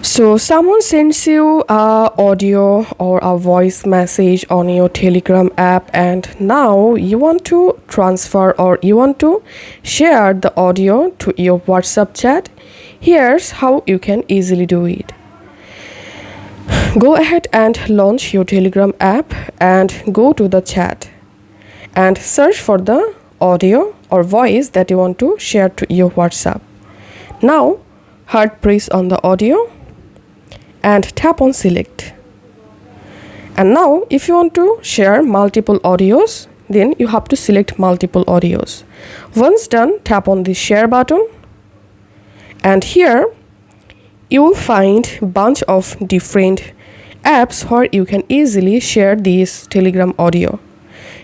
So someone sends you a audio or a voice message on your Telegram app, and now you want to transfer or you want to share the audio to your WhatsApp chat. Here's how you can easily do it. Go ahead and launch your Telegram app and go to the chat and search for the audio or voice that you want to share to your WhatsApp. Now hard press on the audio and tap on select. And now if you want to share multiple audios, then you have to select multiple audios. Once done, tap on the share button, and here you will find bunch of different apps where you can easily share this Telegram audio.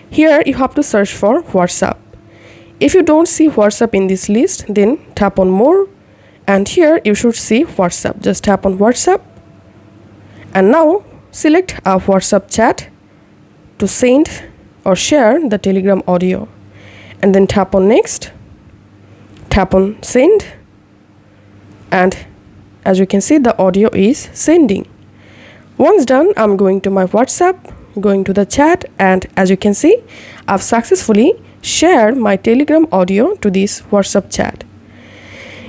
Here you have to search for WhatsApp. If you don't see WhatsApp in this list, then tap on more, and here you should see WhatsApp. Just tap on WhatsApp, and now select a WhatsApp chat to send or share the Telegram audio, and then tap on next, tap on send, and as you can see, the audio is sending. Once done, I'm going to my WhatsApp, going to the chat, and as you can see, I've successfully shared my Telegram audio to this WhatsApp chat.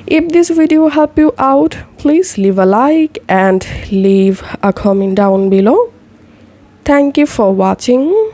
If this video helped you out, please leave a like and leave a comment down below. Thank you for watching.